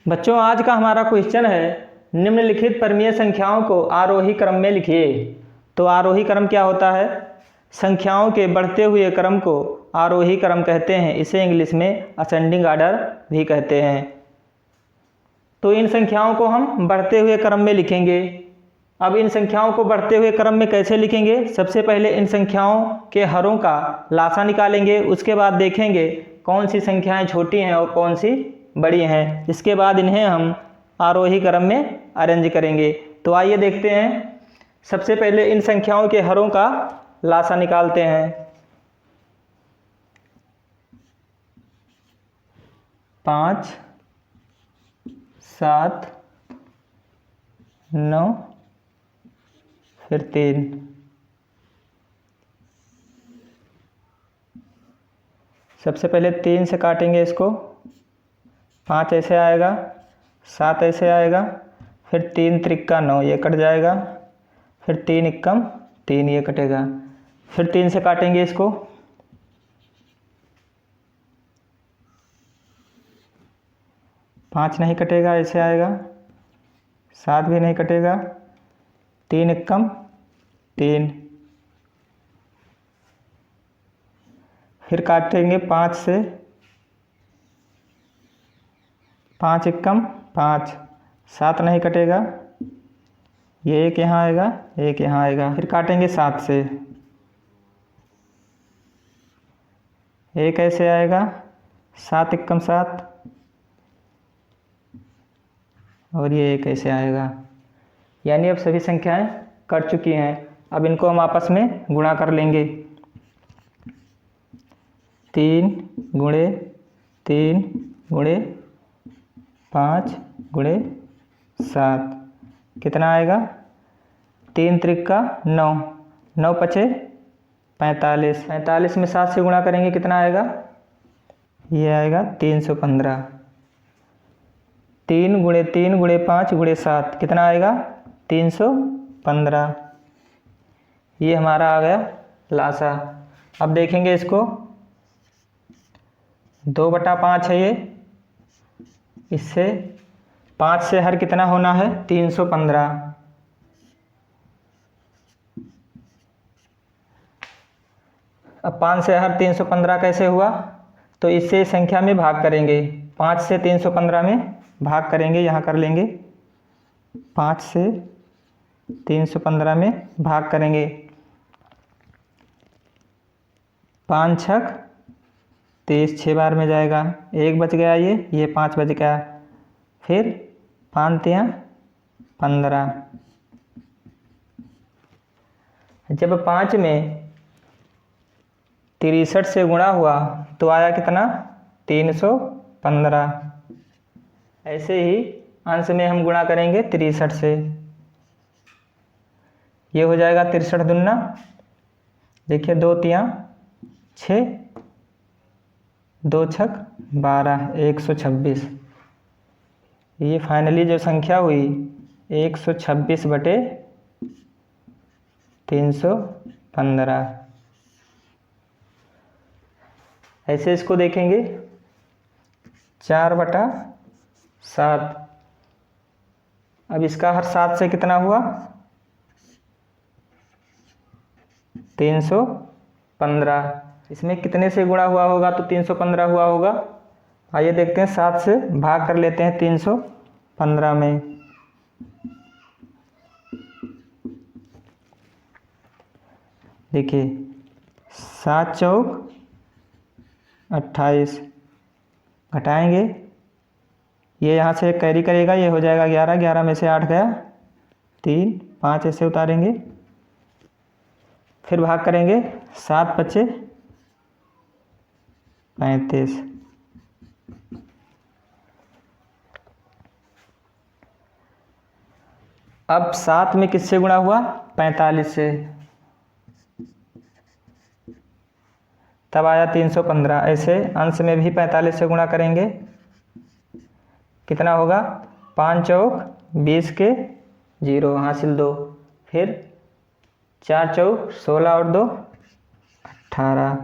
बच्चों, आज का हमारा क्वेश्चन है निम्नलिखित परमीय संख्याओं को आरोही क्रम में लिखिए। तो आरोही क्रम क्या होता है? संख्याओं के बढ़ते हुए क्रम को आरोही क्रम कहते हैं। इसे इंग्लिश में असेंडिंग आर्डर भी कहते हैं। तो इन संख्याओं को हम बढ़ते हुए क्रम में लिखेंगे। अब इन संख्याओं को बढ़ते हुए क्रम में कैसे लिखेंगे? सबसे पहले इन संख्याओं के हरों का लासा निकालेंगे। उसके बाद देखेंगे कौन सी संख्याएं छोटी हैं और कौन सी बड़ी हैं। इसके बाद इन्हें हम आरोही क्रम में अरेंज करेंगे। तो आइए देखते हैं। सबसे पहले इन संख्याओं के हरों का लासा निकालते हैं। 5, 7, 9, फिर 3। सबसे पहले 3 से काटेंगे इसको। 5 ऐसे आएगा, 7 ऐसे आएगा, फिर 3 त्रिक्का 9 ये कट जाएगा, फिर 3 इक्कम 3 ये कटेगा, फिर 3 से काटेंगे इसको। 5 नहीं कटेगा, ऐसे आएगा, 7 भी नहीं कटेगा, 3 इक्कम 3, फिर काटेंगे 5 से, 5 इक्कम 5, 7 नहीं कटेगा, ये एक यहाँ आएगा, एक यहाँ आएगा, फिर काटेंगे 7 से, एक ऐसे आएगा, 7 इक्कम 7, और ये एक ऐसे आएगा। यानी अब सभी संख्याएं कट चुकी हैं। अब इनको हम आपस में गुणा कर लेंगे। 3 गुणे 3 गुणे 5 गुणे 7 कितना आएगा? 3 त्रिक्का 9, 9 पचे 45, 45 में 7 से गुणा करेंगे कितना आएगा? ये आएगा 315। 3 गुणे 3 गुणे 5 गुणे 7 कितना आएगा? 315। ये हमारा आ गया लासा। अब देखेंगे इसको। 2/5 है ये। इससे 5 से हर कितना होना है? 315। अब 5 से हर 315 कैसे हुआ? तो इससे संख्या में भाग करेंगे। 5 से 315 में भाग करेंगे, यहाँ कर लेंगे। 5 से 315 में भाग करेंगे। 5 छक 23, 6 बार में जाएगा। 1 बच गया, ये 5 बच गया। फिर 5 तियां 15। जब 5 में 63 से गुणा हुआ तो आया कितना? 315। ऐसे ही अंश में हम गुणा करेंगे 63 से। ये हो जाएगा 63 दूना, देखिए 2 तियां 6, 2 छक 12, 126। ये फाइनली जो संख्या हुई 126/315। ऐसे इसको देखेंगे। 4/7। अब इसका हर 7 से कितना हुआ? 315। इसमें कितने से गुणा हुआ होगा तो 315 हुआ होगा? आइए देखते हैं। 7 से भाग कर लेते हैं 315 में। देखिए 7 चौक 28, घटाएंगे, ये यहाँ से कैरी करेगा, ये हो जाएगा 11, 11 में से 8 गया, 3, 5 ऐसे उतारेंगे, फिर भाग करेंगे। 7 बचे 35। अब 7 में किससे गुणा हुआ? 45 से, तब आया 315। ऐसे अंश में भी 45 से गुणा करेंगे, कितना होगा? 5 चौक 20 के 0 हासिल 2, फिर 4 चौक 16 और 2 18।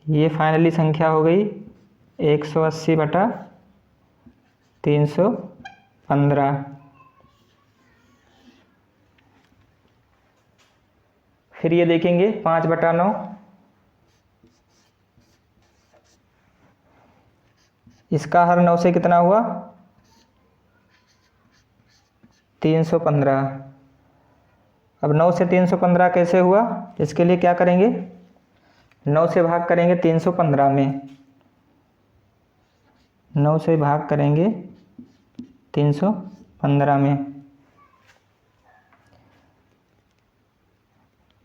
ये फाइनली संख्या हो गई 180/315। 315। फिर ये देखेंगे 5/9, इसका हर 9 से कितना हुआ? 315। अब 9 से 315 कैसे हुआ? इसके लिए क्या करेंगे? 9 से भाग करेंगे 315 में, 9 से भाग करेंगे 315 में।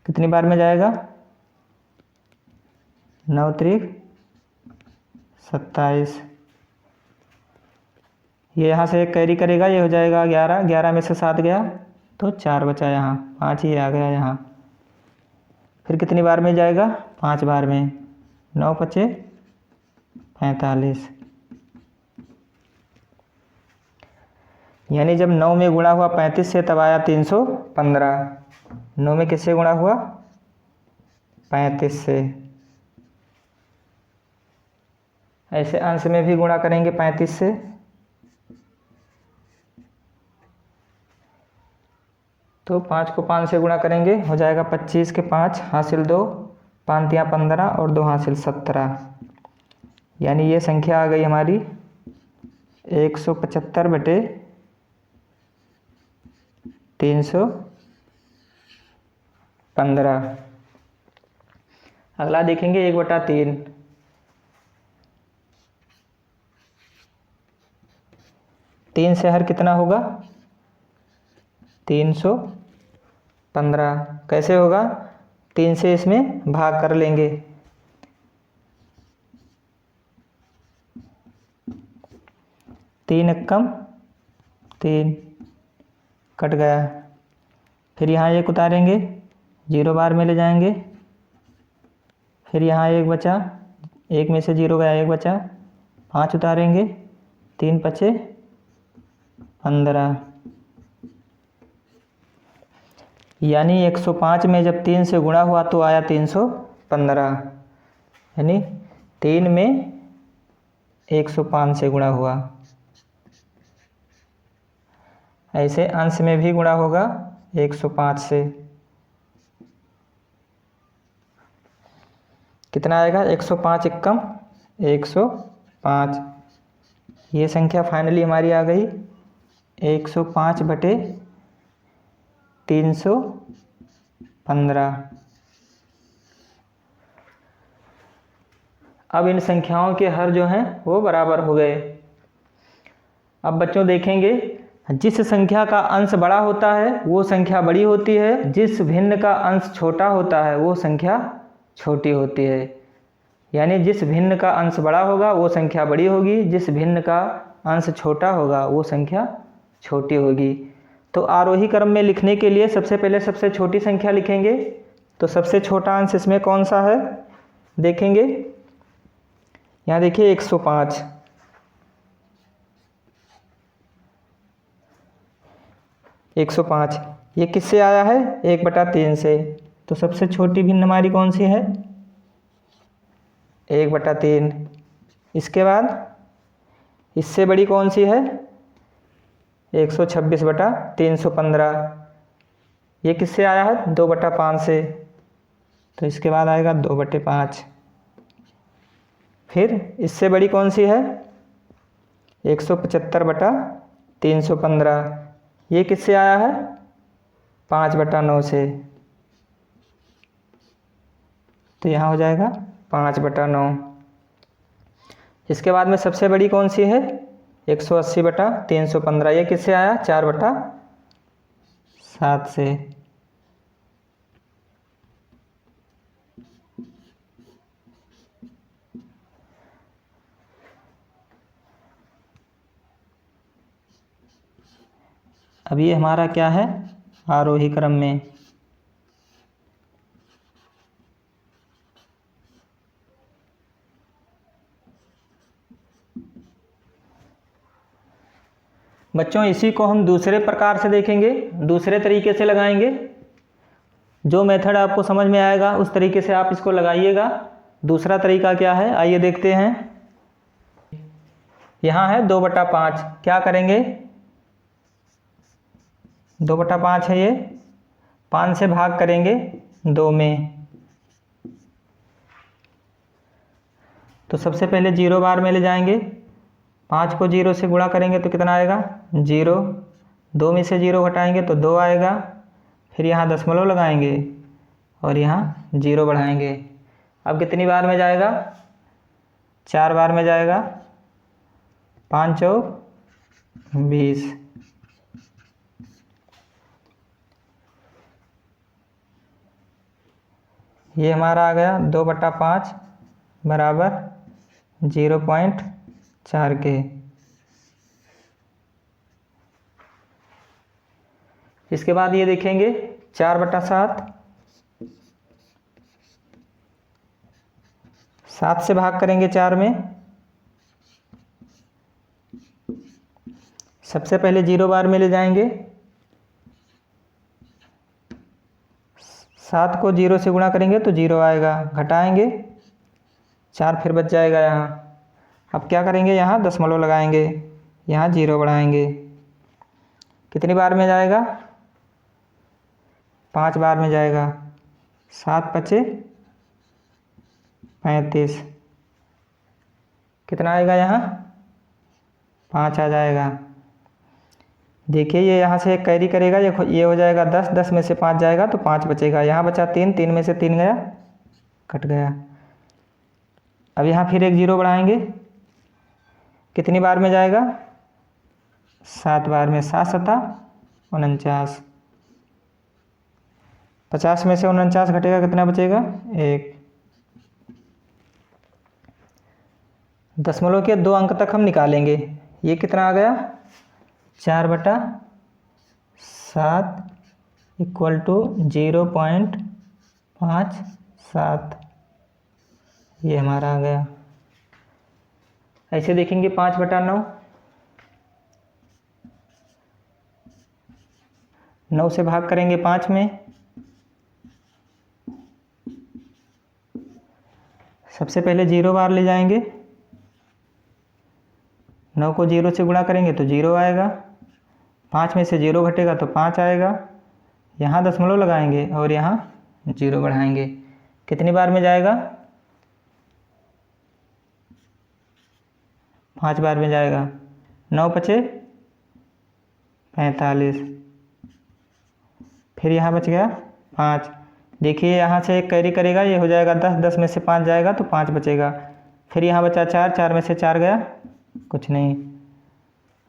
कितनी बार में जाएगा? 9 त्रिक 27। ये यहाँ से एक कैरी करेगा, ये हो जाएगा 11, 11 में से 7 गया तो 4 बचा, यहाँ 5 ही आ गया यहाँ। फिर कितनी बार में जाएगा? 5 बार में, 9 पचे 45। यानी जब 9 में गुणा हुआ 35 से तब आया 315। 9 में किससे गुणा हुआ? 35 से। ऐसे अंश में भी गुणा करेंगे 35 से, तो 5 को 5 से गुणा करेंगे, हो जाएगा 25 के 5 हासिल 2, 5 तियाँ 15 और 2 हासिल 17। यानी ये संख्या आ गई हमारी 175/315। अगला देखेंगे 1/3। 3 से हर कितना होगा? 315। कैसे होगा? 3 से इसमें भाग कर लेंगे, 3 एकम 3, कट गया। फिर यहाँ 1 उतारेंगे, 0 बार में ले जाएंगे। फिर यहाँ 1 बचा, 1 में से 0 गया, 1 बचा, 5 उतारेंगे, 3 पचे 15। यानी 105 में जब 3 से गुणा हुआ तो आया 315। यानी 3 में 105 से गुणा हुआ। ऐसे अंश में भी गुणा होगा 105 से। कितना आएगा? 105 एकम 105। ये संख्या फाइनली हमारी आ गई 105/315। अब इन संख्याओं के हर जो हैं वो बराबर हो गए। अब बच्चों देखेंगे, जिस संख्या का अंश बड़ा होता है वो संख्या बड़ी होती है, जिस भिन्न का अंश छोटा होता है वो संख्या छोटी होती है। यानी जिस भिन्न का अंश बड़ा होगा वो संख्या बड़ी होगी, जिस भिन्न का अंश छोटा होगा वो संख्या छोटी होगी। तो आरोही क्रम में लिखने के लिए सबसे पहले सबसे छोटी संख्या लिखेंगे। तो सबसे छोटा अंश इसमें कौन सा है देखेंगे। यहाँ देखिए 105। 105 ये किससे आया है? 1/3 से। तो सबसे छोटी भिन्न हमारी कौन सी है? 1/3। इसके बाद इससे बड़ी कौन सी है? 126/315। ये किससे आया है? 2/5 से। तो इसके बाद आएगा 2/5। फिर इससे बड़ी कौन सी है? 175/315। ये किससे आया है? 5/9 से। तो यहाँ हो जाएगा 5/9। इसके बाद में सबसे बड़ी कौन सी है? 180/315। ये किससे आया? 4/7 से। अब ये हमारा क्या है? आरोही क्रम में। बच्चों इसी को हम दूसरे प्रकार से देखेंगे, दूसरे तरीके से लगाएंगे। जो मेथड आपको समझ में आएगा उस तरीके से आप इसको लगाइएगा। दूसरा तरीका क्या है आइए देखते हैं। यहाँ है 2/5, क्या करेंगे 2/5 है ये, 5 से भाग करेंगे 2 में। तो सबसे पहले 0 बार में ले जाएंगे, 5 को 0 से गुणा करेंगे तो कितना आएगा 0, 2 में से 0 घटाएंगे तो 2 आएगा, फिर यहाँ दशमलव लगाएंगे और यहाँ 0 बढ़ाएंगे। अब कितनी बार में जाएगा 4 बार में जाएगा, 5 चौक 20। ये हमारा आ गया 2/5 बराबर 0.4 के। इसके बाद ये देखेंगे 4/7, 7 से भाग करेंगे 4 में। सबसे पहले 0 बार में ले जाएंगे, 7 को 0 से गुणा करेंगे तो 0 आएगा, घटाएंगे 4 फिर बच जाएगा यहाँ। अब क्या करेंगे यहाँ दशमलव लगाएंगे, यहाँ 0 बढ़ाएंगे। कितनी बार में जाएगा 5 बार में जाएगा, 7 पचे 35, कितना आएगा यहाँ 5 आ जाएगा। देखिए ये यहाँ से एक कैरी करेगा, ये हो जाएगा 10, 10 में से 5 जाएगा तो 5 बचेगा, यहाँ बचा 3, 3 में से 3 गया कट गया। अब यहाँ फिर एक 0 बढ़ाएंगे, कितनी बार में जाएगा 7 बार में, 7 सता 49, 50 में से 49 घटेगा कितना बचेगा 1। दशमलव के 2 अंक तक हम निकालेंगे, ये कितना आ गया 4/7 इक्वल टू 0.57, ये हमारा आ गया। ऐसे देखेंगे 5/9, 9 से भाग करेंगे 5 में। सबसे पहले 0 बार ले जाएंगे, 9 को 0 से गुणा करेंगे तो 0 आएगा, 5 में से 0 घटेगा तो 5 आएगा, यहाँ दशमलव लगाएंगे और यहाँ 0 बढ़ाएंगे। कितनी बार में जाएगा 5 बार में जाएगा, 9 पचे 45, फिर यहाँ बच गया 5। देखिए यहाँ से एक कैरी करेगा, ये हो जाएगा 10, 10 में से 5 जाएगा तो 5 बचेगा, फिर यहाँ बचा 4, 4 में से 4 गया कुछ नहीं।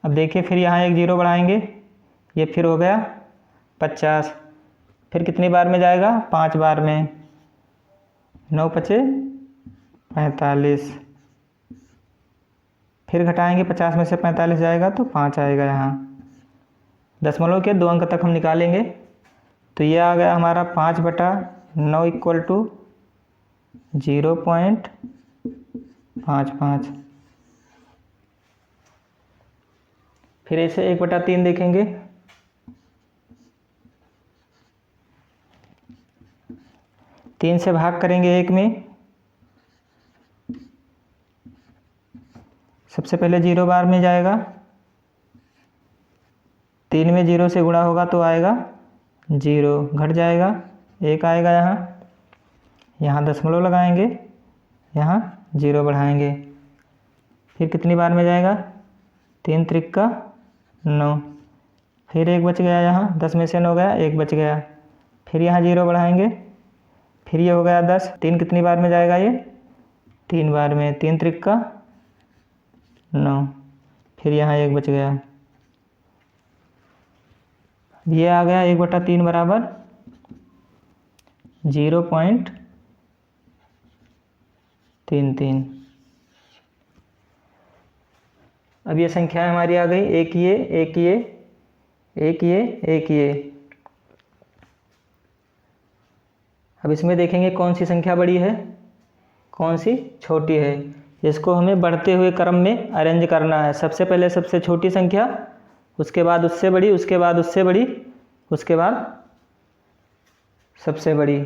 अब देखिए फिर यहाँ एक 0 बढ़ाएंगे, ये फिर हो गया 50, फिर कितनी बार में जाएगा 5 बार में, 9 पचे 45, फिर घटाएंगे 50 में से 45 जाएगा तो 5 आएगा यहाँ। दशमलव के 2 अंक तक हम निकालेंगे तो ये आ गया हमारा 5/9 इक्वल टू 0.55। फिर ऐसे 1/3 देखेंगे, तीन से भाग करेंगे 1 में। सबसे पहले 0 बार में जाएगा, 3 में 0 से गुणा होगा तो आएगा 0, घट जाएगा 1 आएगा यहाँ दशमलव लगाएंगे, यहाँ 0 बढ़ाएंगे। फिर कितनी बार में जाएगा 3 त्रिक 9, फिर 1 बच गया यहाँ, 10 में से 9 गया 1 बच गया, फिर यहाँ 0 बढ़ाएंगे, फिर ये हो गया 10। 3 कितनी बार में जाएगा ये 3 बार में, 3 त्रिक 9, फिर यहाँ 1 बच गया। ये आ गया 1/3 बराबर 0.33। अब ये संख्या हमारी आ गई, एक ये एक ये एक ये एक ये। अब इसमें देखेंगे कौन सी संख्या बड़ी है कौन सी छोटी है। इसको हमें बढ़ते हुए क्रम में अरेंज करना है। सबसे पहले सबसे छोटी संख्या, उसके बाद उससे बड़ी, उसके बाद उससे बड़ी, उसके बाद सबसे बड़ी।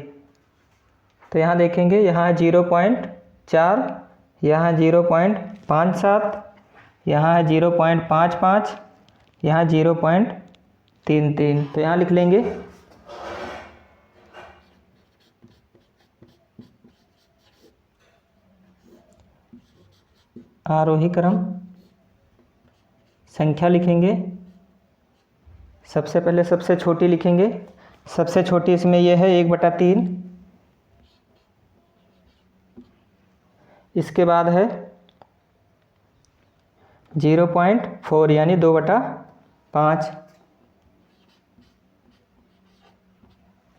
तो यहाँ देखेंगे, यहाँ 0.4, यहाँ 0.57, यहाँ है 0.55, यहाँ 0.33, तो यहाँ लिख लेंगे आरोही क्रम संख्या लिखेंगे। सबसे पहले सबसे छोटी लिखेंगे। सबसे छोटी इसमें यह है 1/3। इसके बाद है 0.4 यानी 2/5।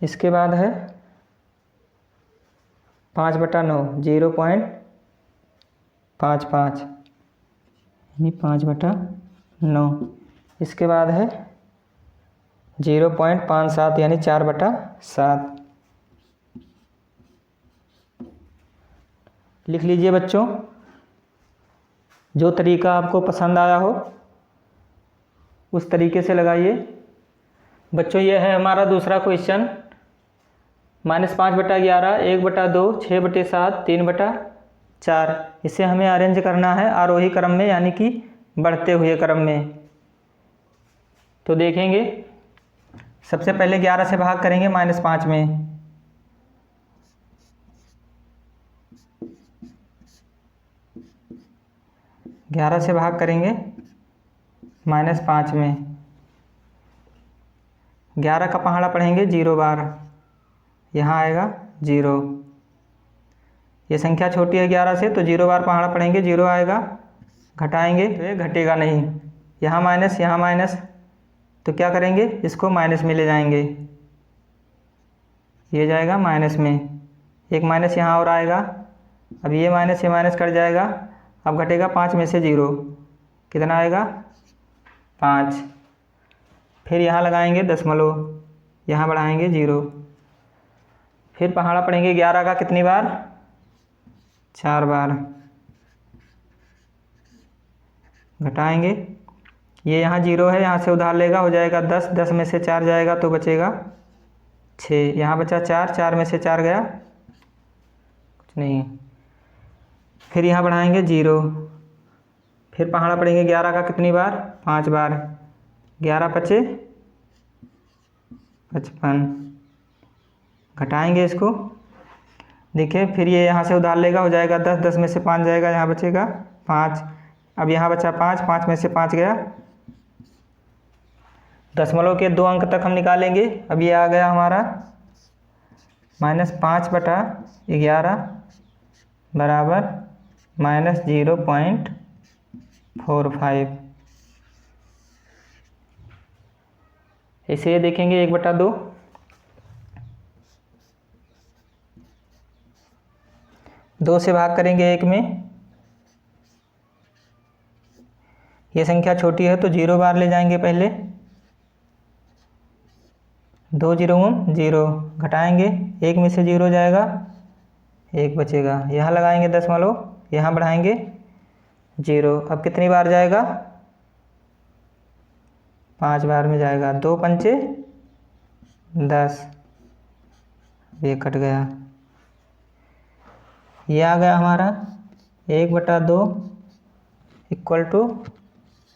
इसके बाद है 5/9 0.55 यानी 5/9। इसके बाद है 0.57 यानी 4/7। लिख लीजिए बच्चों। जो तरीका आपको पसंद आया हो उस तरीके से लगाइए। बच्चों ये है हमारा दूसरा क्वेश्चन। -5/11, 1/2, 6/7, 3/4। इसे हमें अरेंज करना है आरोही क्रम में यानी कि बढ़ते हुए क्रम में। तो देखेंगे, सबसे पहले 11 से भाग करेंगे -5 में। ग्यारह से भाग करेंगे -5 में। 11 का पहाड़ा पढ़ेंगे 0 बार, यहाँ आएगा 0। ये संख्या छोटी है 11 से, तो 0 बार पहाड़ा पढ़ेंगे 0 आएगा। घटाएंगे तो ये घटेगा नहीं। यहाँ माइनस, यहाँ माइनस, तो क्या करेंगे, इसको माइनस में ले जाएंगे। ये जाएगा माइनस में, एक माइनस यहाँ और आएगा। अब ये माइनस कट जाएगा। अब घटेगा 5 में से 0, कितना आएगा 5। फिर यहाँ लगाएंगे दशमलव, यहाँ बढ़ाएंगे 0। फिर पहाड़ा पढ़ेंगे 11 का कितनी बार, 4 बार। घटाएंगे, ये यहाँ 0 है, यहाँ से उधार लेगा, हो जाएगा 10। 10 में से 4 जाएगा तो बचेगा 6। यहाँ बचा 4, 4 में से 4 गया, कुछ नहीं। फिर यहाँ बढ़ाएंगे 0। फिर पहाड़ा पढ़ेंगे 11 का कितनी बार, 5 बार। 11 पचे 55। घटाएंगे इसको, देखिए फिर ये यहाँ से उधार लेगा, हो जाएगा 10। 10 में से 5 जाएगा, यहाँ बचेगा 5। अब यहाँ बचा 5, 5 में से 5 गया। दशमलव के 2 अंक तक हम निकालेंगे। अब ये आ गया हमारा -5/11 बराबर -0.45। इसे देखेंगे 1/2। 2 से भाग करेंगे 1 में। ये संख्या छोटी है तो 0 बार ले जाएंगे पहले। 2 0 0। घटाएंगे, 1 में से 0 जाएगा, 1 बचेगा। यहाँ लगाएंगे दशमलव, यहाँ बढ़ाएंगे 0। अब कितनी बार जाएगा, 5 बार में जाएगा। 2 पंचे 10, ये कट गया। ये आ गया हमारा 1/2 इक्वल टू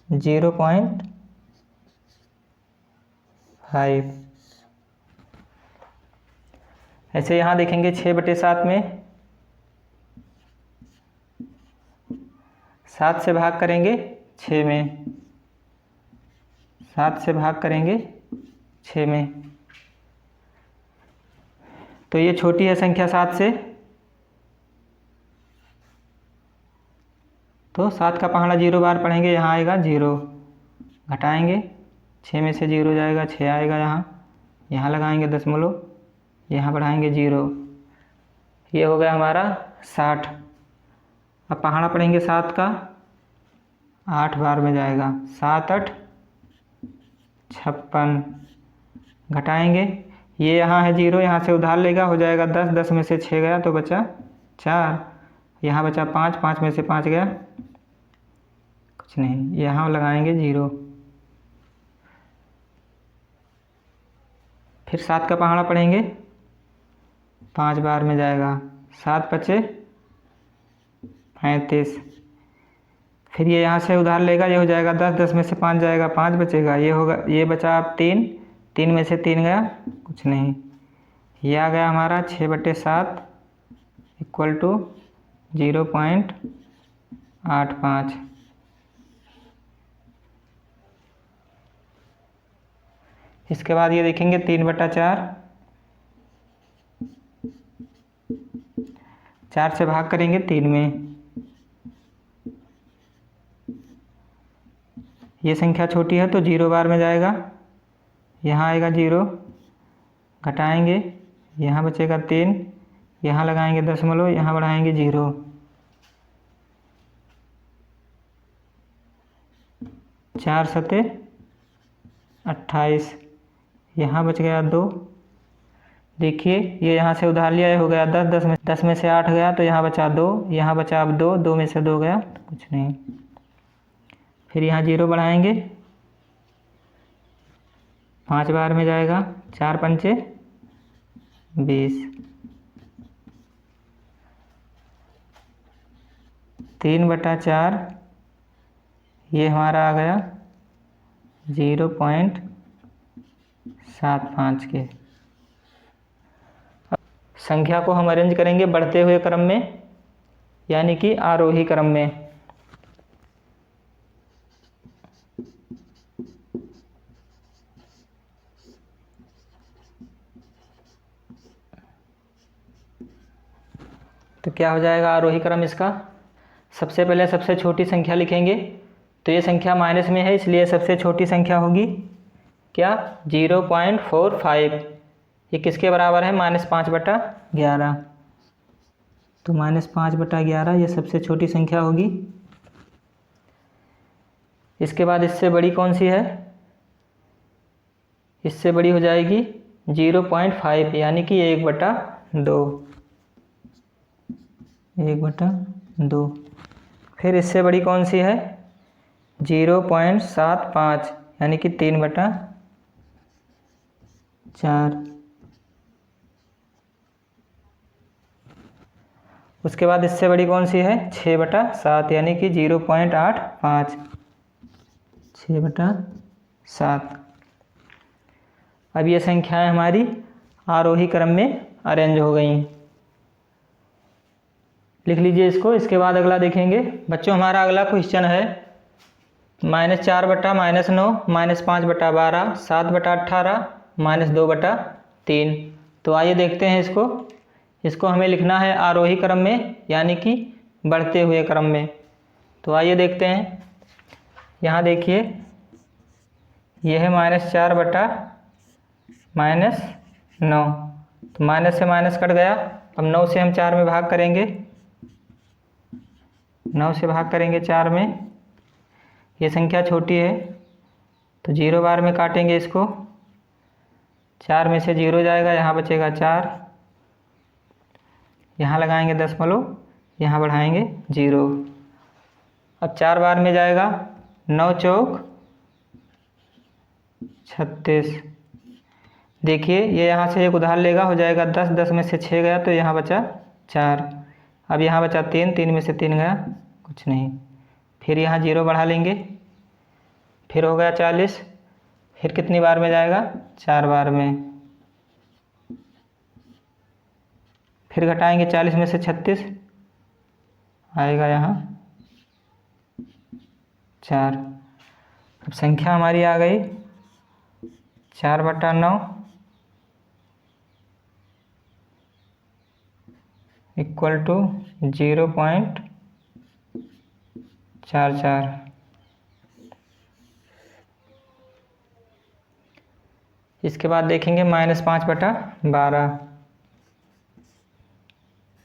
0.5। ऐसे यहाँ देखेंगे 6/7 में। 7 से भाग करेंगे 6 में। 7 से भाग करेंगे 6 में, तो ये छोटी है संख्या 7 से, तो 7 का पहाड़ा 0 बार पढ़ेंगे, यहाँ आएगा 0। घटाएंगे, 6 में से 0 जाएगा, 6 आएगा यहाँ लगाएंगे दशमलव, यहाँ बढ़ाएंगे 0। ये हो गया हमारा 60। अब पहाड़ा पढ़ेंगे 7 का, 8 बार में जाएगा। 7 8 56। घटाएंगे, ये यहाँ है 0, यहाँ से उधार लेगा, हो जाएगा 10। 10 में से 6 गया तो बचा 4। यहाँ बचा 5, 5 में से 5 गया, कुछ नहीं। यहाँ लगाएंगे 0। फिर 7 का पहाड़ा पढ़ेंगे, 5 बार में जाएगा। 7 पचे 35। फिर ये यहाँ से उधार लेगा, ये हो जाएगा 10, 10 में से 5 जाएगा, 5 बचेगा, ये होगा, ये बचा अब 3, 3 में से 3 गया, कुछ नहीं, ये आ गया हमारा 6/7 इक्वल टू 0.85। इसके बाद ये देखेंगे 3/4, 4 से भाग करेंगे 3 में, ये संख्या छोटी है तो 0 बार में जाएगा, यहाँ आएगा 0, घटाएंगे, यहाँ बचेगा 3, यहाँ लगाएंगे दशमलव, यहाँ बढ़ाएंगे 0, 4 सते 28, यहाँ बच गया 2। देखिए ये यहाँ से उधार लिया, ये हो गया 10, 10 में से 8 गया तो यहाँ बचा 2, यहाँ बचा अब 2, 2 में से 2 गया तो कुछ नहीं, फिर यहाँ 0 बढ़ाएंगे, 5 बार में जाएगा, 4 पंचे 20, 3/4, ये हमारा आ गया 0.75 के। संख्या को हम अरेंज करेंगे बढ़ते हुए क्रम में, यानी कि आरोही क्रम में। तो क्या हो जाएगा आरोही क्रम इसका? सबसे पहले सबसे छोटी संख्या लिखेंगे, तो ये संख्या माइनस में है इसलिए सबसे छोटी संख्या होगी क्या? 0.45। ये किसके बराबर है? -5/11। तो -5/11 ये सबसे छोटी संख्या होगी। इसके बाद इससे बड़ी कौन सी है? इससे बड़ी हो जाएगी 0.5, यानी कि 1/2। 1/2। फिर इससे बड़ी कौन सी है? 0.75, यानी कि 3/4। उसके बाद इससे बड़ी कौन सी है? 6/7, यानी कि 0.85। 6/7। अब ये संख्याएं हमारी आरोही क्रम में अरेंज हो गई। लिख लीजिए इसको। इसके बाद अगला देखेंगे बच्चों, हमारा अगला क्वेश्चन है -4/-9, -5/12, 7/18, -2/3। तो आइए देखते हैं इसको हमें लिखना है आरोही क्रम में, यानी कि बढ़ते हुए क्रम में। तो आइए देखते हैं। यहाँ देखिए यह है -4/-9, तो माइनस से माइनस कट गया। अब 9 से हम 4 में भाग करेंगे, 9 से भाग करेंगे 4 में। ये संख्या छोटी है तो 0 बार में काटेंगे इसको, 4 में से 0 जाएगा, यहाँ बचेगा 4, यहाँ लगाएंगे दशमलव, यहाँ बढ़ाएंगे 0। अब 4 बार में जाएगा, 9 चौक 36। देखिए ये यहाँ से एक उधार लेगा, हो जाएगा 10, 10 में से 6 गया तो यहाँ बचा 4। अब यहाँ बचा 3, 3 में से 3 गया, कुछ नहीं। फिर यहाँ 0 बढ़ा लेंगे, फिर हो गया 40। फिर कितनी बार में जाएगा? 4 बार में। फिर घटाएंगे 40 में से 36, आएगा यहाँ 4। अब संख्या हमारी आ गई 4/9 इक्वल टू 0.44। इसके बाद देखेंगे -5/12,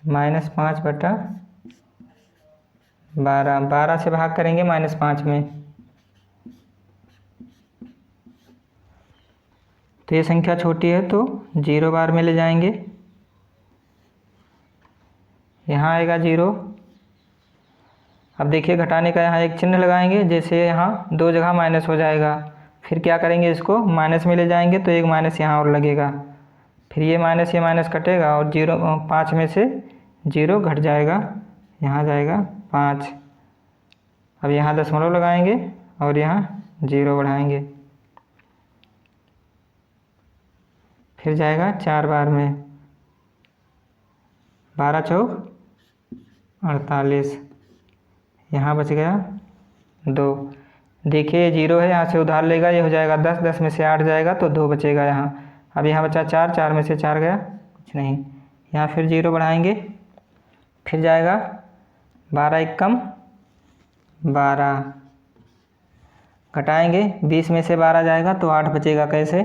-5/12, 12 से भाग करेंगे -5 में। तो ये संख्या छोटी है तो 0 बार में ले जाएंगे, यहाँ आएगा 0। अब देखिए घटाने का यहाँ एक चिन्ह लगाएंगे, जैसे यहाँ 2 जगह माइनस हो जाएगा। फिर क्या करेंगे, इसको माइनस में ले जाएंगे तो एक माइनस यहाँ और लगेगा। फिर ये माइनस कटेगा और 5 में से 0 घट जाएगा, यहाँ जाएगा 5। अब यहाँ दशमलव लगाएंगे और यहाँ 0 बढ़ाएंगे, फिर जाएगा 4 बार में, 12 चौक 48, यहाँ बच गया 2। देखिए 0 है, यहाँ से उधार लेगा, ये हो जाएगा 10, 10 में से 8 जाएगा तो 2 बचेगा यहाँ। अब यहाँ बचा 4, 4 में से 4 गया, कुछ नहीं, यहाँ फिर 0 बढ़ाएंगे, फिर जाएगा 12 एकम 12, घटाएंगे 20 में से 12 जाएगा तो 8 बचेगा। कैसे?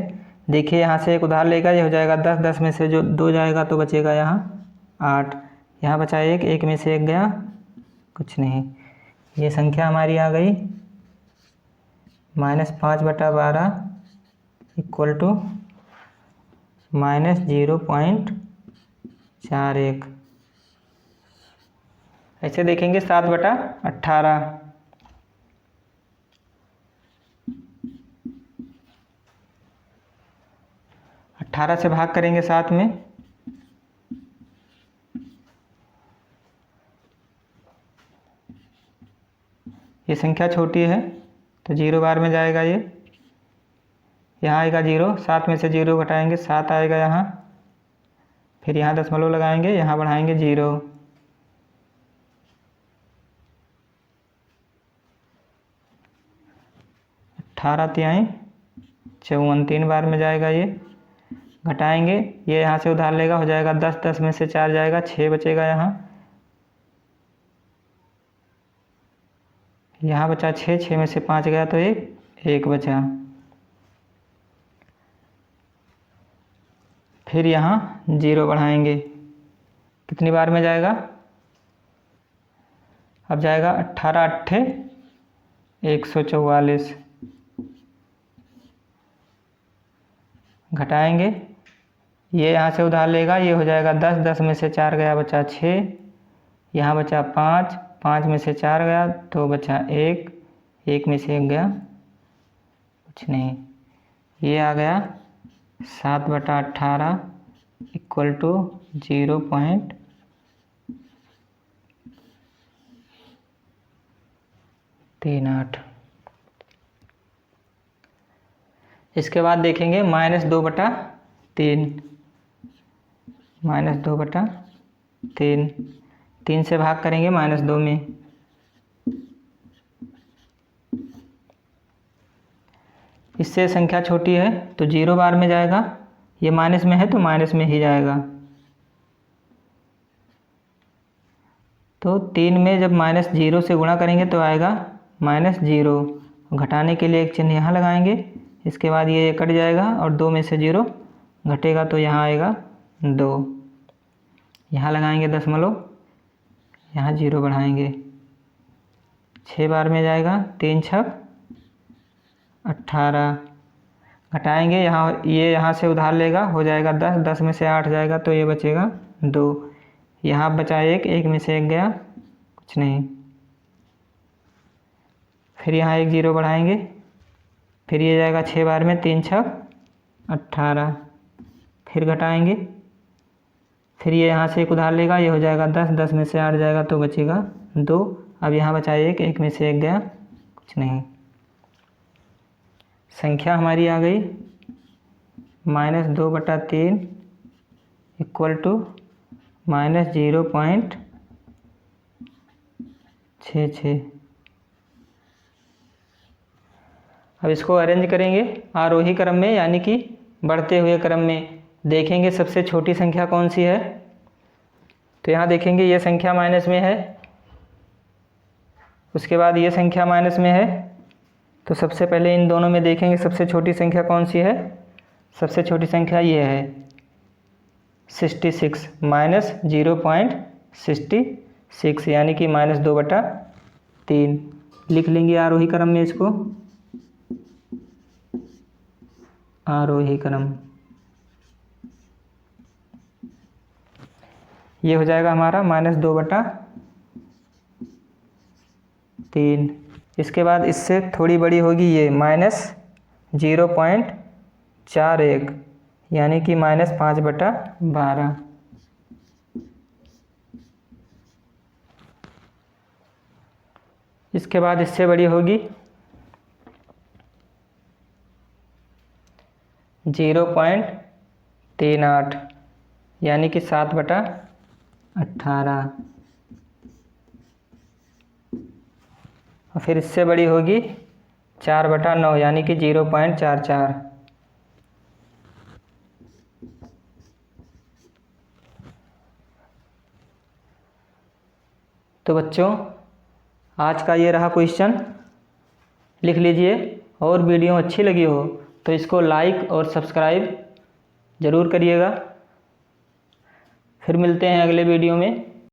देखिए यहाँ से एक उधार लेगा, ये हो जाएगा 10, 10 में से जो 2 जाएगा तो बचेगा यहाँ 8, यहाँ बचा 1, 1 में से 1 गया, कुछ नहीं। ये संख्या हमारी आ गई -5/12 इक्वल टू -0.41। ऐसे देखेंगे 7/18, 18 से भाग करेंगे 7 में, ये संख्या छोटी है तो 0 बार में जाएगा, ये यहाँ आएगा 0, 7 में से 0 घटाएंगे 7 आएगा यहाँ, फिर यहाँ दशमलव लगाएंगे, यहाँ बढ़ाएंगे 0, 18 तिहाई 54, 3 बार में जाएगा, ये घटाएंगे, ये यहाँ से उधार लेगा, हो जाएगा 10, 10 में से 4 जाएगा, 6 बचेगा यहाँ बचा 6, 6 में से 5 गया तो 1 बचा। फिर यहाँ 0 बढ़ाएंगे, कितनी बार में जाएगा? अब जाएगा 18 अट्ठे 144, घटाएंगे, ये यहाँ से उधार लेगा, ये हो जाएगा 10, 10 में से 4 गया बचा 6, यहाँ बचा 5, 5 में से 4 गया तो बचा 1, 1 में से 1 गया, कुछ नहीं। ये आ गया 7/18 इक्वल टू 0.38। इसके बाद देखेंगे -2/3, -2/3, 3 से भाग करेंगे -2 में, इससे संख्या छोटी है तो 0 बार में जाएगा, ये माइनस में है तो माइनस में ही जाएगा। तो 3 में जब -0 से गुणा करेंगे तो आएगा -0, घटाने के लिए एक चिन्ह यहाँ लगाएंगे, इसके बाद ये कट जाएगा और 2 में से 0 घटेगा तो यहाँ आएगा 2, यहाँ लगाएंगे दशमलव, यहाँ 0 बढ़ाएंगे, 6 बार में जाएगा, 3 छक 18, घटाएंगे, यहाँ से उधार लेगा, हो जाएगा 10, 10 में से 8 जाएगा तो ये बचेगा 2, यहाँ बचा 1, 1 में से 1 गया, कुछ नहीं। फिर यहाँ 1 0 बढ़ाएंगे, फिर ये जाएगा 6 बार में, 3 छक 18, फिर घटाएंगे, फिर ये यहाँ से एक उधार लेगा, ये हो जाएगा 10, 10 में से 8 जाएगा तो बचेगा 2, अब यहाँ बचा 1, 1 में से 1 गया, कुछ नहीं। संख्या हमारी आ गई -2/3 इक्वल टू -0.66। अब इसको अरेंज करेंगे आरोही क्रम में, यानी कि बढ़ते हुए क्रम में। देखेंगे सबसे छोटी संख्या कौन सी है, तो यहाँ देखेंगे ये संख्या माइनस में है, उसके बाद ये संख्या माइनस में है, तो सबसे पहले इन दोनों में देखेंगे सबसे छोटी संख्या कौन सी है। सबसे छोटी संख्या ये है 66, -0.66, यानी कि -2/3 लिख लेंगे आरोही क्रम में इसको, आरोही क्रम। ये हो जाएगा हमारा -2/3। इसके बाद इससे थोड़ी बड़ी होगी ये -0.41, यानी कि -5/12। इसके बाद इससे बड़ी होगी 0.38 यानी कि 7/18। और फिर इससे बड़ी होगी 4/9 यानी कि 0.44। तो बच्चों आज का ये रहा क्वेश्चन, लिख लीजिए। और वीडियो अच्छी लगी हो तो इसको लाइक और सब्सक्राइब ज़रूर करिएगा। फिर मिलते हैं अगले वीडियो में।